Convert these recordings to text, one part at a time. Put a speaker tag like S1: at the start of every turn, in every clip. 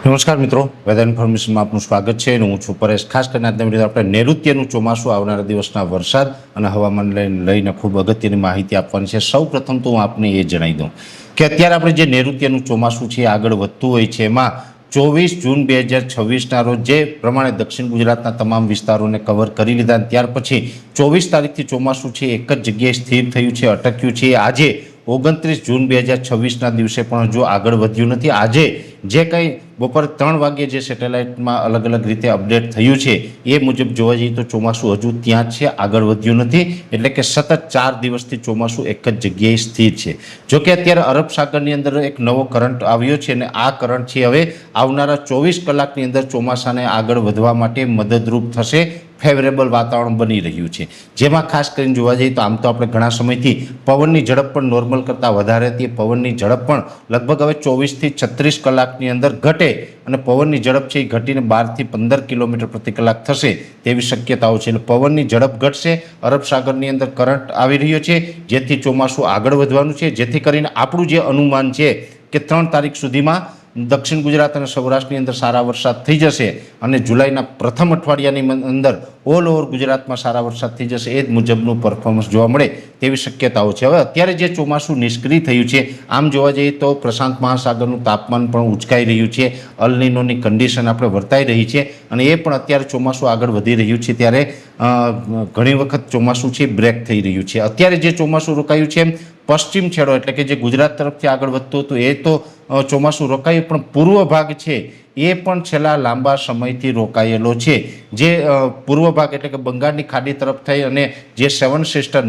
S1: નમસ્કાર મિત્રો, વેધર ઇન્ફોર્મેશનમાં આપનું સ્વાગત છે. હું છું પરેશ. ખાસ કરીને આજના વિડીયો આપણે નૈઋત્યનું ચોમાસું, આવનારા દિવસના વરસાદ અને હવામાન લઈને ખૂબ અગત્યની માહિતી આપવાની છે. સૌ પ્રથમ તો હું આપને એ જણાવી દઉં કે અત્યારે આપણે જે નૈઋત્યનું ચોમાસું છે આગળ વધતું હોય છે, એમાં 24 જૂન 2026ના રોજ જે પ્રમાણે દક્ષિણ ગુજરાતના તમામ વિસ્તારોને કવર કરી લીધા, ત્યાર પછી 24 તારીખથી ચોમાસું છે એક જ જગ્યાએ સ્થિર થયું છે, અટક્યું છે. આજે 29 જૂન 2026ના દિવસે પણ હજુ આગળ વધ્યું નથી. આજે જે કંઈ બપોરે 3 વાગ્યે જે સેટેલાઇટમાં અલગ અલગ રીતે અપડેટ થયું છે એ મુજબ જોવા જઈએ તો ચોમાસું હજુ ત્યાં જ છે, આગળ વધ્યું નથી. એટલે કે સતત 4 દિવસથી ચોમાસું એક જ જગ્યાએ સ્થિર છે. જોકે અત્યારે અરબ સાગરની અંદર એક નવો કરંટ આવ્યો છે અને આ કરંટ છે હવે આવનારા 24 કલાકની અંદર ચોમાસાને આગળ વધવા માટે મદદરૂપ થશે. ફેવરેબલ વાતાવરણ બની રહ્યું છે, જેમાં ખાસ કરીને જોવા જઈએ તો આમ તો આપણે ઘણા સમયથી પવનની ઝડપ પણ નોર્મલ કરતાં વધારે હતી. પવનની ઝડપ પણ લગભગ હવે 24થી 36 કલાકની અંદર ઘટે અને પવનની ઝડપ છે એ ઘટીને 12 થી 15 કિલોમીટર પ્રતિ કલાક થશે તેવી શક્યતાઓ છે. એટલે પવનની ઝડપ ઘટશે. અરબ સાગરની અંદર કરંટ આવી રહ્યો છે, જેથી ચોમાસું આગળ વધવાનું છે. જેથી કરીને આપણું જે અનુમાન છે કે 3 તારીખ સુધીમાં દક્ષિણ ગુજરાત અને સૌરાષ્ટ્રની અંદર સારા વરસાદ થઈ જશે અને જુલાઈના પ્રથમ અઠવાડિયાની અંદર ઓલ ઓવર ગુજરાતમાં સારા વરસાદ થઈ જશે. એ જ મુજબનું પરફોર્મન્સ જોવા મળે તેવી શક્યતાઓ છે. હવે અત્યારે જે ચોમાસું નિષ્ક્રિય થયું છે, આમ જોવા જઈએ તો પ્રશાંત મહાસાગરનું તાપમાન પણ ઉંચકાઈ રહ્યું છે, અલ નીનોની કન્ડિશન આપણે વર્તાઈ રહી છે અને એ પણ અત્યારે ચોમાસું આગળ વધી રહ્યું છે ત્યારે ઘણી વખત ચોમાસું છે બ્રેક થઈ રહ્યું છે. અત્યારે જે ચોમાસું રોકાયું છે પશ્ચિમ છેડો એટલે કે જે ગુજરાત તરફથી આગળ વધતું હતું એ તો ચોમાસું રોકાયું, પણ પૂર્વ ભાગ છે એ પણ છેલ્લા લાંબા સમયથી રોકાયેલો છે. જે પૂર્વ ભાગ એટલે કે બંગાળની ખાડી તરફ થઈ અને જે 7 સિસ્ટર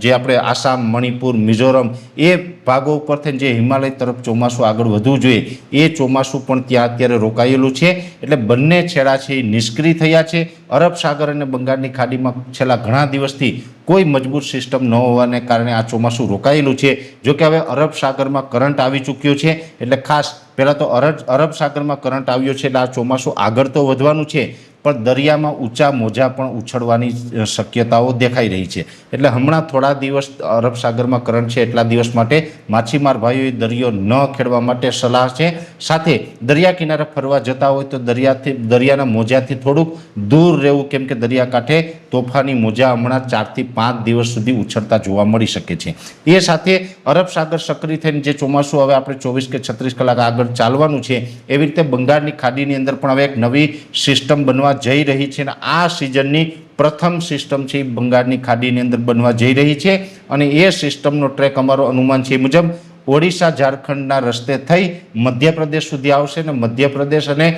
S1: જે આપણે આસામ, મણિપુર, મિઝોરમ એ ભાગો ઉપર થઈને જે હિમાલય તરફ ચોમાસું આગળ વધવું જોઈએ એ ચોમાસું પણ ત્યાં અત્યારે રોકાયેલું છે. એટલે બંને છેડા છે એ નિષ્ક્રિય થયા છે. અરબ સાગર અને બંગાળની ખાડીમાં છેલ્લા ઘણા દિવસથી કોઈ મજબૂત સિસ્ટમ ન હોવાને કારણે આ ચોમાસું રોકાયેલું છે. જોકે હવે અરબ સાગરમાં કરંટ આવી ચૂક્યો છે, એટલે ખાસ પહેલાં તો અરબ સાગરમાં કરંટ આવ્યો છે એટલે આ ચોમાસું આગળ તો વધવાનું છે, પણ દરિયામાં ઊંચા મોજા પણ ઉછળવાની શક્યતાઓ દેખાઈ રહી છે. એટલે હમણાં થોડા દિવસ અરબ સાગરમાં કરંટ છે એટલા દિવસ માટે માછીમાર ભાઈઓએ દરિયો ન ખેડવા માટે સલાહ છે. સાથે દરિયા કિનારે ફરવા જતા હોય તો દરિયાના મોજાથી થોડુંક દૂર રહેવું, કેમ કે દરિયાકાંઠે તોફાની મોજા હમણાં 4 થી 5 દિવસ સુધી ઉછળતા જોવા મળી શકે છે. એ સાથે અરબ સાગર સક્રિય થઈને જે ચોમાસું હવે આપણે 24 કે 36 કલાક આગળ ચાલવાનું છે, એવી રીતે બંગાળની ખાડીની અંદર પણ હવે એક નવી સિસ્ટમ બનવા જઈ રહી છે અને આ સિઝનની પ્રથમ સિસ્ટમ છે બંગાળની ખાડીની અંદર બનવા જઈ રહી છે અને એ સિસ્ટમનો ટ્રેક અમારો અનુમાન છે એ મુજબ ઓડિશા, ઝારખંડના રસ્તે થઈ મધ્યપ્રદેશ સુધી આવશે અને મધ્યપ્રદેશ અને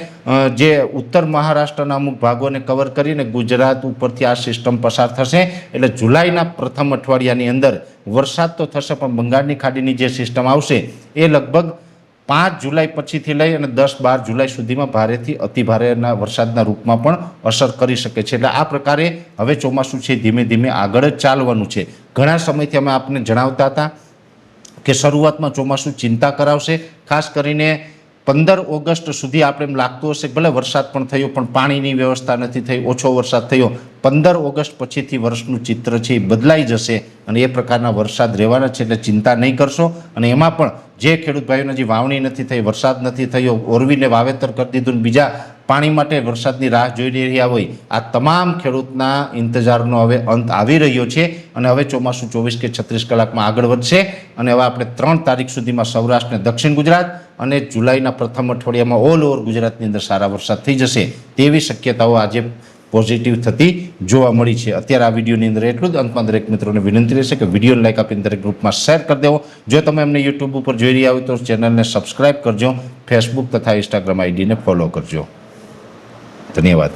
S1: જે ઉત્તર મહારાષ્ટ્રના અમુક ભાગોને કવર કરીને ગુજરાત ઉપરથી આ સિસ્ટમ પસાર થશે. એટલે જુલાઈના પ્રથમ અઠવાડિયાની અંદર વરસાદ તો થશે, પણ બંગાળની ખાડીની જે સિસ્ટમ આવશે એ લગભગ 5 જુલાઈ પછીથી લઈ અને 10-12 જુલાઈ સુધીમાં ભારેથી અતિભારેના વરસાદના રૂપમાં પણ અસર કરી શકે છે. એટલે આ પ્રકારે હવે ચોમાસું છે ધીમે ધીમે આગળ જ ચાલવાનું છે. ઘણા સમયથી અમે આપને જણાવતા હતા કે શરૂઆતમાં ચોમાસું ચિંતા કરાવશે. ખાસ કરીને 15 ઓગસ્ટ સુધી આપણે એમ લાગતું હશે ભલે વરસાદ પણ થયો પણ પાણીની વ્યવસ્થા નથી થઈ, ઓછો વરસાદ થયો. 15 ઓગસ્ટ પછીથી વર્ષનું ચિત્ર છે એ બદલાઈ જશે અને એ પ્રકારના વરસાદ રહેવાના છે. એટલે ચિંતા નહીં કરશો. અને એમાં પણ જે ખેડૂત ભાઈઓને જે વાવણી નથી થઈ, વરસાદ નથી થયો, ઓરવીને વાવેતર કરી દીધું ને બીજા પાણી માટે વરસાદની રાહ જોઈ રહ્યા હોય, આ તમામ ખેડૂતના ઇંતજારનો હવે અંત આવી રહ્યો છે અને હવે ચોમાસું 24 કે 36 કલાકમાં આગળ વધશે અને હવે આપણે 3 તારીખ સુધીમાં સૌરાષ્ટ્ર અને દક્ષિણ ગુજરાત અને જુલાઈના પ્રથમ અઠવાડિયામાં ઓલ ઓવર ગુજરાતની અંદર સારા વરસાદ થઈ જશે તેવી શક્યતાઓ આજે પોઝિટિવ થતી જોવા મળી છે. અત્યારે આ વિડીયોની અંદર એટલું જ. અંતમાં દરેક મિત્રોને વિનંતી રહેશે કે વિડીયોને લાઈક આપીને દરેક ગ્રુપમાં શેર કરી દેવો. જો તમે અમને યુટ્યુબ ઉપર જોઈ રહ્યા હોય તો ચેનલને સબસ્ક્રાઈબ કરજો, ફેસબુક તથા ઇન્સ્ટાગ્રામ આઈડીને ફોલો કરજો. ધન્યવાદ.